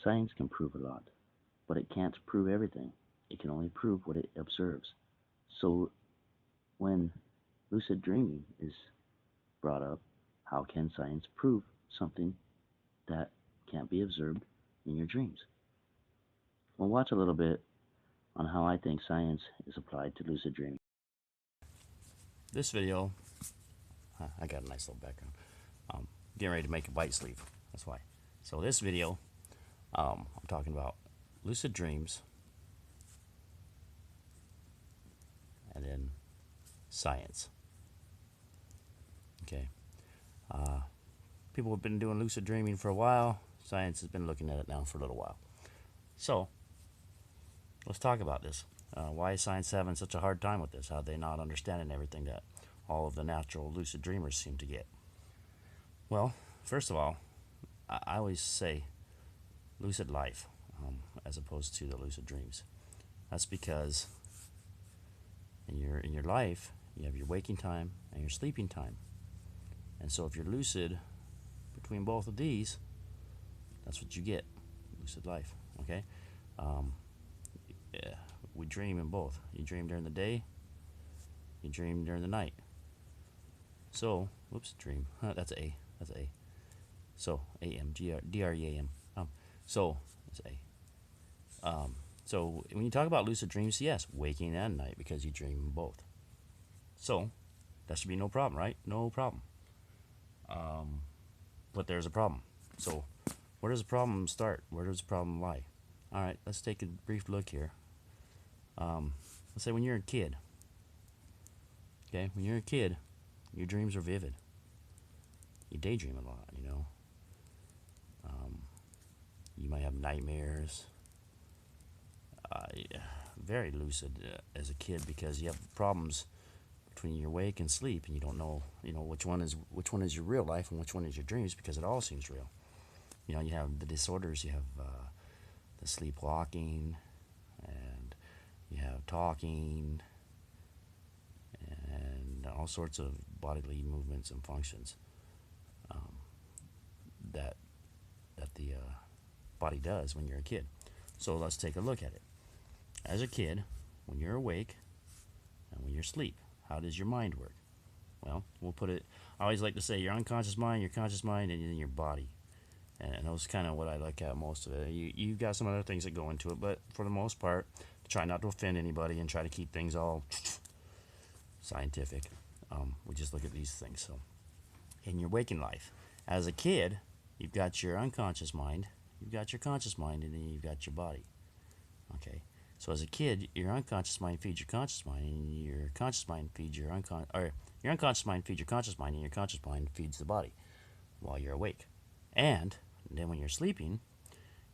Science can prove a lot, but it can't prove everything. It can only prove what it observes. So when lucid dreaming is brought up, how can science prove something that can't be observed in your dreams? We'll watch a little bit on how I think science is applied to lucid dreaming. This video, I got a nice little background. Um, Getting ready to make a bite sleeve. That's why. So this video, I'm talking about lucid dreams and then science. Okay. Uh, People have been doing lucid dreaming for a while. Science has been looking at it now for a little while. So let's talk about this. Why is science having such a hard time with this? How are they not understanding everything that all of the natural lucid dreamers seem to get? Well, first of all, I always say lucid life as opposed to the lucid dreams. That's because in your life you have your waking time and your sleeping time, and so if you're lucid between both of these, that's what you get, lucid life. Okay, um, yeah, we dream in both. You dream during the day, you dream during the night. So, whoops, dream. That's A. That's A. So A.M. D-R-E-A-M. So that's A. So when you talk about lucid dreams, yes, waking and night because you dream both. So that should be no problem, right? No problem. But there's a problem. So where does the problem start? Where does the problem lie? All right, let's take a brief look here. Let's say when you're a kid. Okay, when you're a kid, your dreams are vivid. You daydream a lot, you know. You might have nightmares. Very lucid as a kid because you have problems between your wake and sleep, and you don't know, which one is your real life and which one is your dreams because it all seems real. You have the disorders. You have the sleepwalking, and you have talking, and all sorts of bodily movements and functions that the body does when you're a kid. So let's take a look at it. As a kid, when you're awake and when you're asleep, how does your mind work? Well, we'll put it, I always like to say your unconscious mind, your conscious mind, and then your body. And that's kind of what I look at most of it. You've got some other things that go into it, but for the most part, try not to offend anybody and try to keep things all scientific. We just look at these things. So, in your waking life, as a kid, you've got your unconscious mind, you've got your conscious mind, and then you've got your body. Okay. So as a kid, your unconscious mind feeds your conscious mind, and your conscious mind feeds your your unconscious mind feeds your conscious mind, and your conscious mind feeds the body while you're awake. And then when you're sleeping,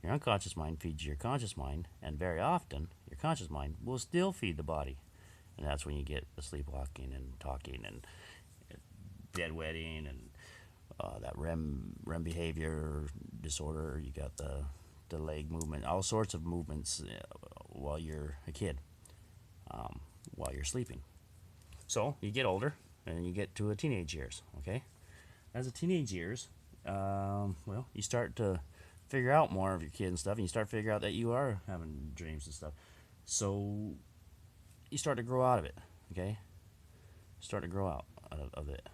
your unconscious mind feeds your conscious mind, and very often your conscious mind will still feed the body, and that's when you get the sleepwalking and talking and bedwetting and that REM behavior disorder. You got the leg movement, all sorts of movements while you're a kid, while you're sleeping. So you get older and you get to a teenage years. Okay, as a teenage years, well, you start to figure out more of your kid and stuff, and you start to figure out that you are having dreams and stuff. So you start to grow out of it. Okay, start to grow out of it.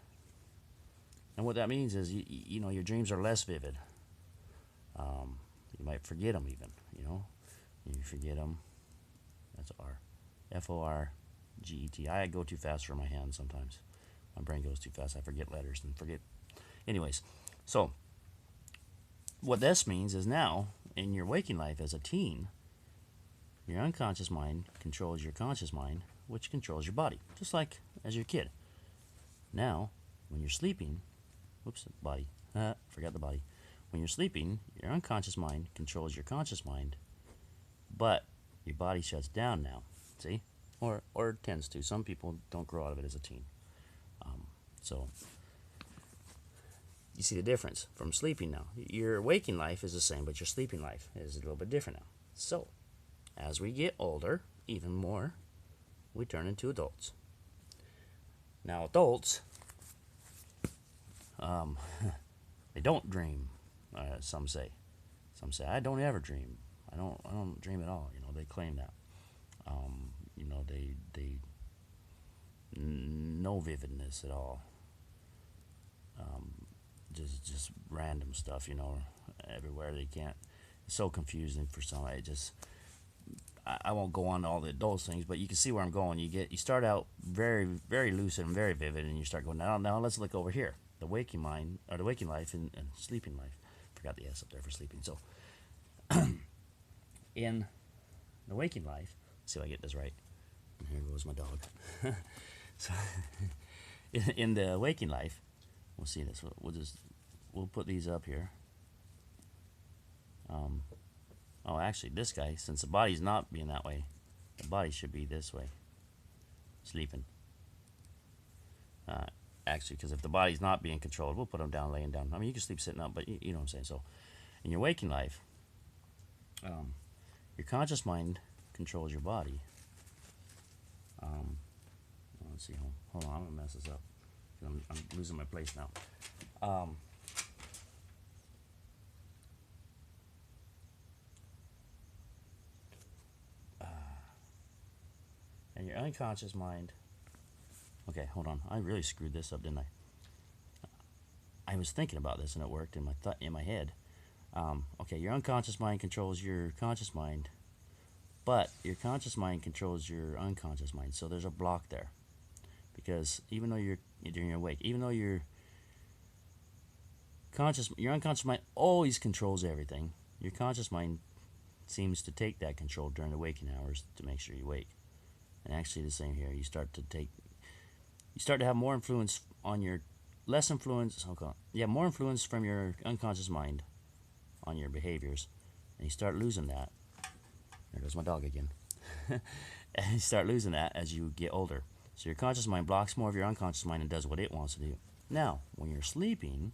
And what that means is, your dreams are less vivid. You might forget them even, You forget them. That's R. F-O-R-G-E-T. I go too fast for my hands sometimes. My brain goes too fast. I forget letters and forget. Anyways, so what this means is now, in your waking life as a teen, your unconscious mind controls your conscious mind, which controls your body, just like as your kid. Now, when you're sleeping, whoops, body, forgot the body. When you're sleeping, your unconscious mind controls your conscious mind, but your body shuts down now. See, or tends to. Some people don't grow out of it as a teen. So you see the difference from sleeping now. Your waking life is the same, but your sleeping life is a little bit different now. So as we get older, even more, we turn into adults. Now adults, they don't dream, some say. Some say I don't ever dream. I don't dream at all. They claim that. They no vividness at all. Just random stuff. Everywhere they can't. It's so confusing for some. I won't go on to all those things, but you can see where I'm going. You start out very very lucid and very vivid, and you start going now. Let's look over here. The waking mind, or the waking life, and sleeping life. Forgot the S up there for sleeping. So in the waking life, let's see if I get this right. And here goes my dog. So in the waking life, we'll see this. We'll put these up here. Oh, actually, this guy, since the body's not being that way, the body should be this way, sleeping. Actually, because if the body's not being controlled, we'll put them down, laying down. I mean, you can sleep sitting up, but you know what I'm saying. So, in your waking life, your conscious mind controls your body. Let's see. Hold on, I'm gonna mess this up. I'm losing my place now. And your unconscious mind. Okay, hold on. I really screwed this up, didn't I? I was thinking about this and it worked in my head. Okay, your unconscious mind controls your conscious mind, but your conscious mind controls your unconscious mind. So there's a block there, because even though you're awake, even though your unconscious mind always controls everything, your conscious mind seems to take that control during the waking hours to make sure you wake. And actually, the same here. You start to have more influence on your less influence. Okay, yeah, more influence from your unconscious mind on your behaviors, and you start losing that. There goes my dog again. And you start losing that as you get older. So your conscious mind blocks more of your unconscious mind and does what it wants to do. Now, when you're sleeping,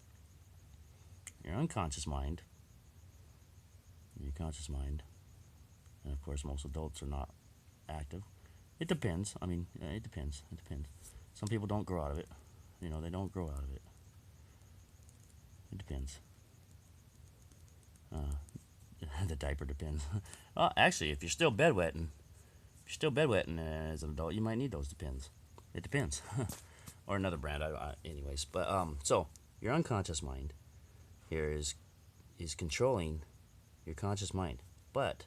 your unconscious mind, your conscious mind, and of course most adults are not active. It depends. I mean, it depends. It depends. Some people don't grow out of it. They don't grow out of it. It depends. The diaper depends. Well, actually, if you're still bedwetting, as an adult, you might need those Depends. It depends. Or another brand. Anyways, but so your unconscious mind here is controlling your conscious mind, but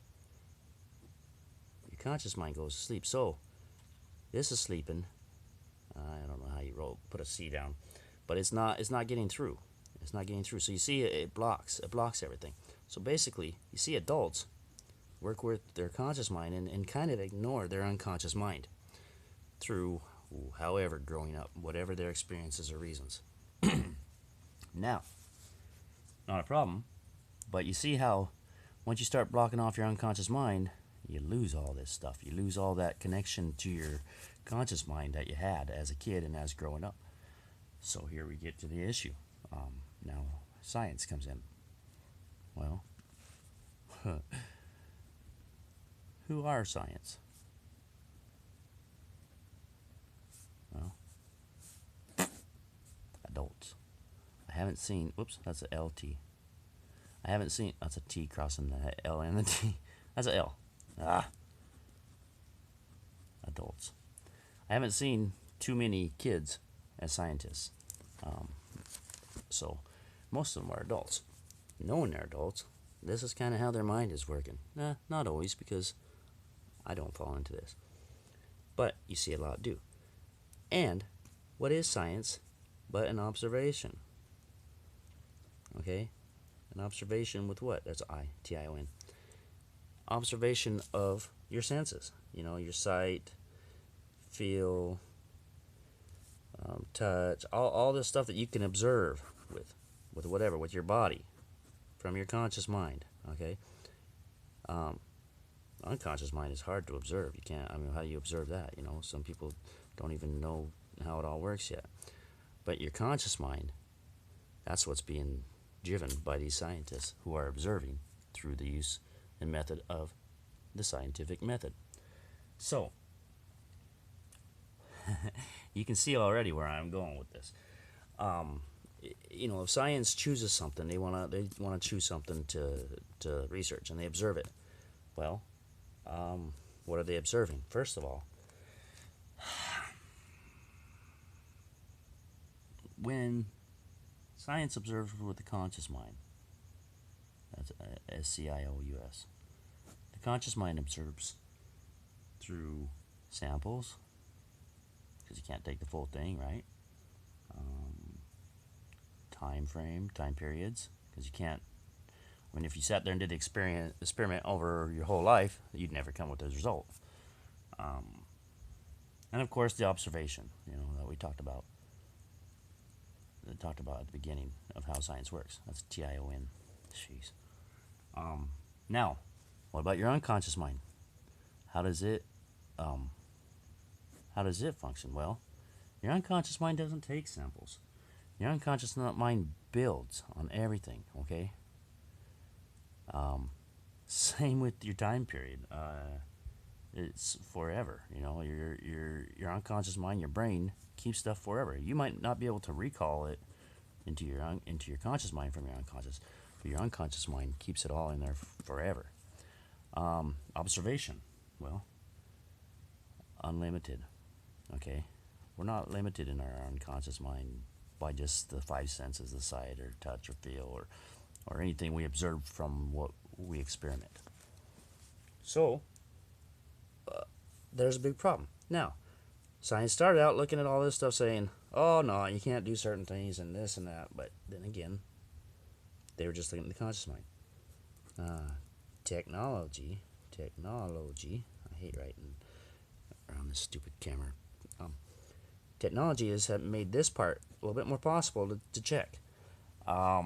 your conscious mind goes to sleep. So this is sleeping. I don't know how you put a C down, but it's not getting through. It's not getting through. So you see, it blocks everything. So basically, you see adults work with their conscious mind and kind of ignore their unconscious mind through, however, growing up, whatever their experiences or reasons. Now, not a problem, but you see how once you start blocking off your unconscious mind, you lose all this stuff. You lose all that connection to your conscious mind that you had as a kid and as growing up. So here we get to the issue. Now, science comes in. Well, who are science? Well, adults. I haven't seen. Whoops, that's a LT. I haven't seen. That's a T crossing the L and the T. That's a L. Adults. I haven't seen too many kids as scientists. So most of them are adults. Knowing they're adults, this is kind of how their mind is working. Not always, because I don't fall into this. But you see a lot do. And what is science but an observation? Okay? An observation with what? That's Tion. Observation of your senses. Your sight, feel, touch, all this stuff that you can observe with whatever, with your body, from your conscious mind. Okay? Unconscious mind is hard to observe. You can't. How do you observe that? Some people don't even know how it all works yet. But your conscious mind, that's what's being driven by these scientists who are observing through the use and method of the scientific method. So, you can see already where I'm going with this. if science chooses something, they wanna choose something to research, and they observe it. Well, what are they observing? First of all, when science observes with the conscious mind, that's SCIOUS. The conscious mind observes through samples, because you can't take the full thing, right? Time frame, time periods, because you can't. I mean, if you sat there and did the experiment over your whole life, you'd never come with the result. And of course, the observation, that we talked about at the beginning of how science works. That's TION. Jeez. Now, what about your unconscious mind? How does it um, how does it function? Well, your unconscious mind doesn't take samples. Your unconscious mind builds on everything. Okay. Same with your time period. It's forever. Your unconscious mind, your brain keeps stuff forever. You might not be able to recall it into your conscious mind from your unconscious, but your unconscious mind keeps it all in there forever. Observation, well, unlimited. Okay, we're not limited in our unconscious mind by just the five senses, the sight or touch or feel or anything we observe from what we experiment. So there's a big problem. Now, science started out looking at all this stuff saying, oh no, you can't do certain things and this and that, but then again, they were just looking at the conscious mind. Technology, I hate writing around this stupid camera. Technology has made this part a little bit more possible to check. I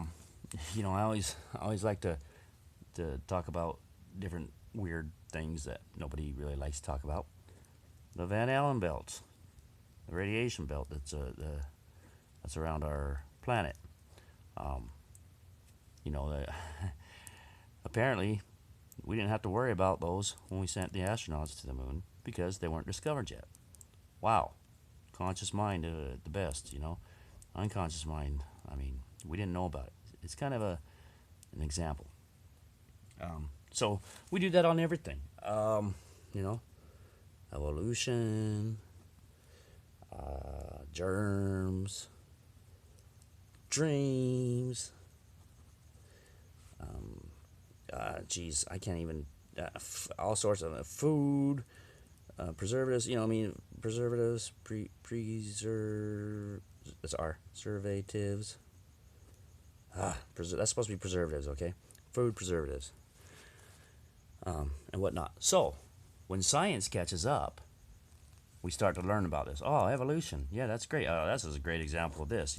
always like to talk about different weird things that nobody really likes to talk about. The Van Allen belt, the radiation belt that's around our planet. Apparently, we didn't have to worry about those when we sent the astronauts to the moon because they weren't discovered yet. Wow, conscious mind at the best. Unconscious mind. I mean, we didn't know about it. It's kind of an example. So we do that on everything. Evolution, germs, dreams. Geez, I can't even. All sorts of food, preservatives. Preservatives, That's preservatives. That's supposed to be preservatives, okay? Food preservatives, and whatnot. So, when science catches up, we start to learn about this. Oh, evolution. Yeah, that's great. That's a great example of this.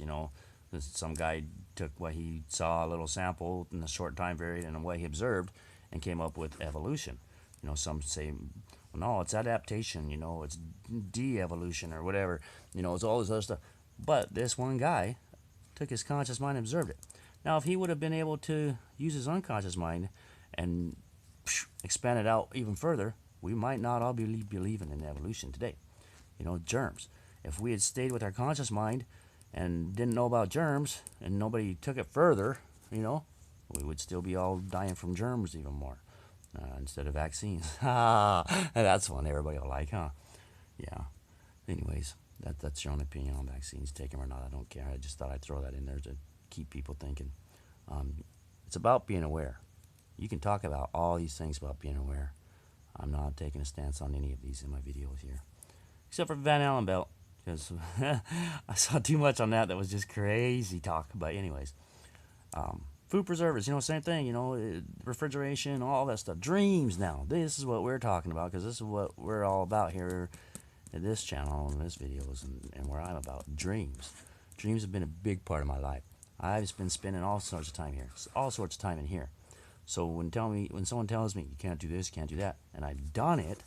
Some guy took what he saw, a little sample in a short time period, and what he observed, and came up with evolution. Some say, well, no, it's adaptation. It's de-evolution or whatever. It's all this other stuff. But this one guy took his conscious mind and observed it. Now, if he would have been able to use his unconscious mind and expand it out even further, we might not all be believing in evolution today. Germs. If we had stayed with our conscious mind and didn't know about germs and nobody took it further, we would still be all dying from germs even more instead of vaccines. That's one everybody will like, huh? Yeah. Anyways, that's your own opinion on vaccines. Take them or not, I don't care. I just thought I'd throw that in there to keep people thinking. It's about being aware. You can talk about all these things about being aware. I'm not taking a stance on any of these in my videos here, except for Van Allen belt, because I saw too much on that was just crazy talk. But anyways, food preservatives, same thing, refrigeration, all that stuff. Dreams now. This is what we're talking about, because this is what we're all about here at this channel and this videos and where I'm about. Dreams. Dreams have been a big part of my life. I've been spending all sorts of time here, all sorts of time in here. So when someone tells me you can't do this, can't do that, and I've done it,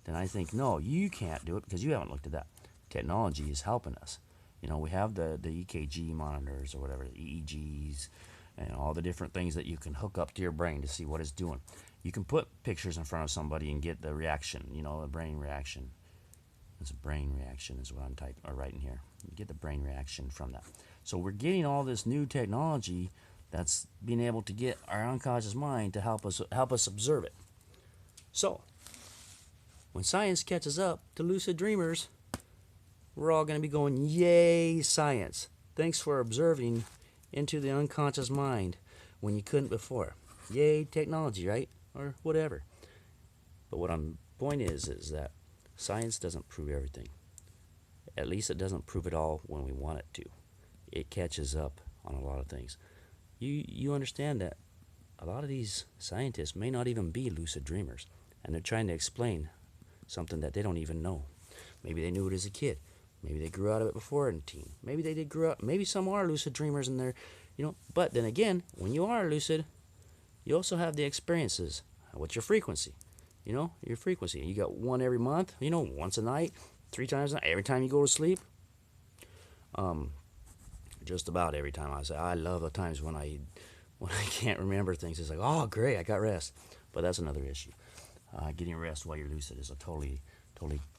then I think, no, you can't do it because you haven't looked at that. Technology is helping us. We have the EKG monitors or whatever, the EEGs, and all the different things that you can hook up to your brain to see what it's doing. You can put pictures in front of somebody and get the reaction, the brain reaction. It's a brain reaction is what I'm writing here. You get the brain reaction from that. So we're getting all this new technology that's being able to get our unconscious mind to help us observe it. So when science catches up to lucid dreamers, we're all going to be going, yay, science. Thanks for observing into the unconscious mind when you couldn't before. Yay, technology, right? Or whatever. But what I'm point is that science doesn't prove everything. At least it doesn't prove it all when we want it to. It catches up on a lot of things. You understand that a lot of these scientists may not even be lucid dreamers, and they're trying to explain something that they don't even know. Maybe they knew it as a kid. Maybe they grew out of it before in teen. Maybe they did grow up. Maybe some are lucid dreamers and they're, But then again, when you are lucid, you also have the experiences. What's your frequency? Your frequency. You got one every month. Once a night, 3 times a night. Every time you go to sleep. Just about every time. I love the times when I can't remember things. It's like, oh great, I got rest. But that's another issue. Getting rest while you're lucid is a totally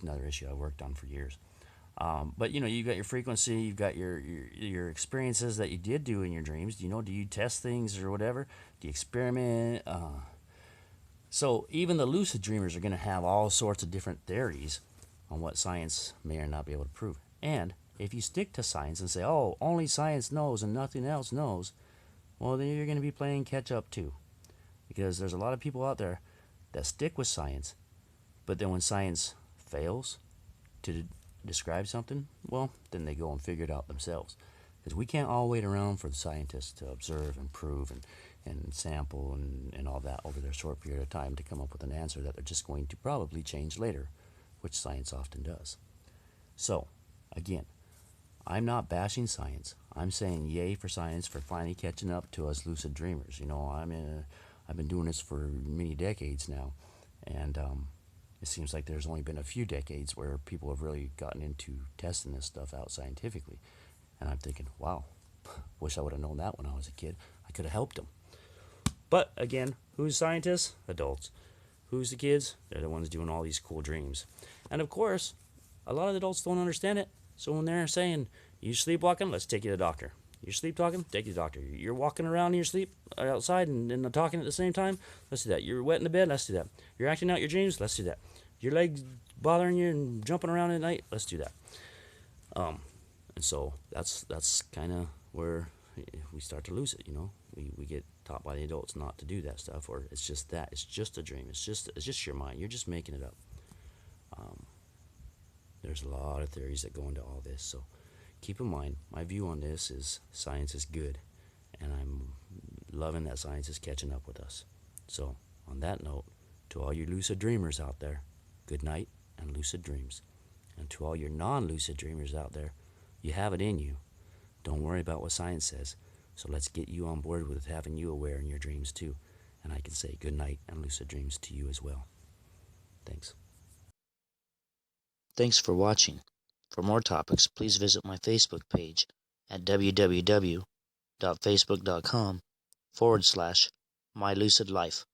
another issue I worked on for years. But you've got your frequency, you've got your experiences that you did do in your dreams. Do you test things or whatever? Do you experiment? So even the lucid dreamers are going to have all sorts of different theories on what science may or not be able to prove. And if you stick to science and say, oh, only science knows and nothing else knows, well, then you're going to be playing catch up too. Because there's a lot of people out there that stick with science, but then when science fails to describe something, well, then they go and figure it out themselves. Because we can't all wait around for the scientists to observe and prove and sample and all that over their short period of time to come up with an answer that they're just going to probably change later, which science often does. So, again, I'm not bashing science. I'm saying yay for science for finally catching up to us lucid dreamers. I've been doing this for many decades now, and it seems like there's only been a few decades where people have really gotten into testing this stuff out scientifically. And I'm thinking, wow, wish I would have known that when I was a kid. I could have helped them. But again, who's scientists? Adults. Who's the kids? They're the ones doing all these cool dreams. And of course, a lot of adults don't understand it. So when they're saying, you sleepwalking, let's take you to the doctor. You're sleep talking, take you to the doctor. You're walking around in your sleep outside and talking at the same time, let's do that. You're wet in the bed, let's do that. You're acting out your dreams, let's do that. Your legs bothering you and jumping around at night, let's do that. And so that's kind of where we start to lose it. We get taught by the adults not to do that stuff, or it's just a dream. It's just your mind. You're just making it up. There's a lot of theories that go into all this, so keep in mind, my view on this is science is good, and I'm loving that science is catching up with us. So, on that note, to all you lucid dreamers out there, good night and lucid dreams. And to all your non-lucid dreamers out there, you have it in you. Don't worry about what science says. So let's get you on board with having you aware in your dreams too. And I can say good night and lucid dreams to you as well. Thanks. Thanks for watching. For more topics, please visit my Facebook page at www.facebook.com/mylucidlife.